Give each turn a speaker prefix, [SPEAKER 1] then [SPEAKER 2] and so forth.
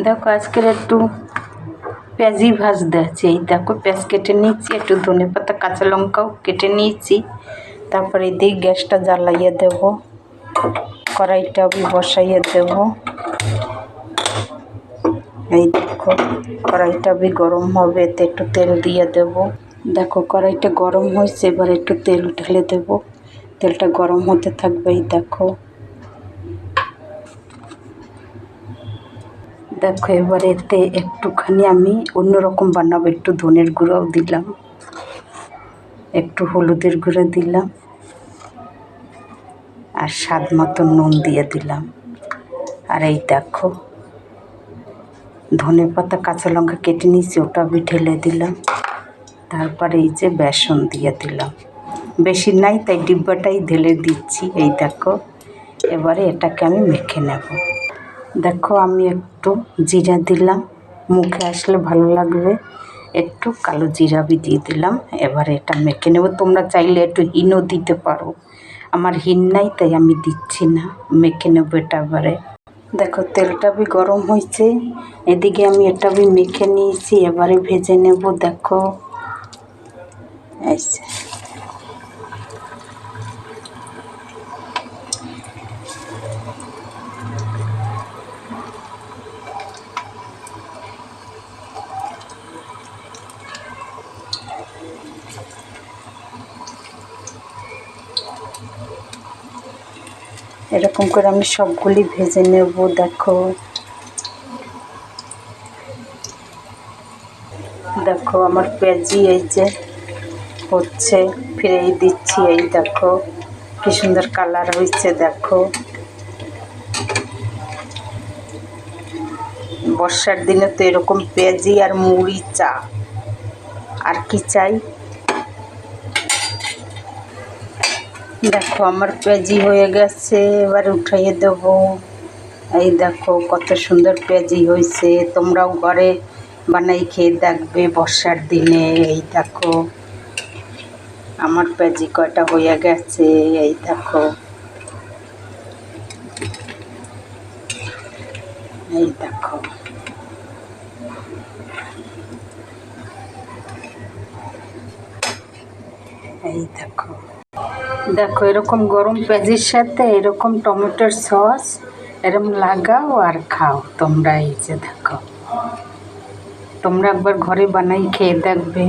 [SPEAKER 1] দেখো আজকের একটু পেঁয়াজি ভাজতে আছে। এই দেখো পেঁয়াজ কেটে নিয়েছি, একটু ধনেপাতা কাঁচা লঙ্কাও কেটে নিয়েছি। তারপরে এদিকে গ্যাসটা জ্বালাইয়ে দেব, কড়াইটা আমি বসাইয়ে দেব। এই দেখো কড়াইটা भी গরম হবে, এতে একটু তেল দিয়ে দেব। দেখো কড়াইটা গরম হয়েছে, এবার একটু তেল ঢেলে দেব। তেলটা গরম হতে থাকবে। এই দেখো দেখো এবার এতে একটুখানি আমি অন্যরকম বানাবো, একটু ধনের গুঁড়াও দিলাম, একটু হলুদের গুঁড়ো দিলাম, আর স্বাদ মতো নুন দিয়ে দিলাম। আর এই দেখো ধনেপাতা কাঁচা লঙ্কা কেটে নিয়েছি, ওটা আমি ঢেলে দিলাম। তারপরে এই যে বেসন দিয়ে দিলাম, বেশি নাই তাই ডিব্বাটাই ঢেলে দিচ্ছি। এই দেখো এবারে এটাকে আমি মেখে নেব। দেখো আমি একটু জিরা দিলাম, মুখে আসলে ভালো লাগবে, একটু কালো জিরা দিয়ে দিলাম। এবারে এটা মেখে নেব। তোমরা চাইলে একটু হিংও দিতে পারো, আমার হিং নাই তাই আমি দিচ্ছি না। মেখে নেব এটা এবারে। দেখো তেলটা भी গরম হয়েছে, এদিকে আমি এটা भी মেখে নিয়েছি, এবারে ভেজে নেব। দেখো এই যে এরকম করে আমি সবগুলি ভেজে নেব। দেখো দেখো আমার পেঁয়াজি এই যে হচ্ছে, ফিরেই দিচ্ছি। এই দেখো কি সুন্দর কালার হয়েছে। দেখো বর্ষার দিনে তো এরকম পেঁয়াজি আর মুড়ি চা, আর কি চাই। দেখো আমার পেঁয়াজি হয়ে গেছে, এবার উঠাইয়ে দেব। এই দেখো কত সুন্দর পেঁয়াজি হয়েছে, তোমরাও ঘরে বানাই খেয়ে দেখবে বর্ষার দিনে। এই দেখো আমার পেঁয়াজি কয়টা হয়ে গেছে। এই দেখো এই দেখো এই দেখো দেখো এরকম গরম পেঁয়াজির সাথে এরকম টমেটোর সস এরকম লাগাও আর খাও তোমরা। এই যে দেখো তোমরা একবার ঘরে বানাই খেয়ে দেখবে।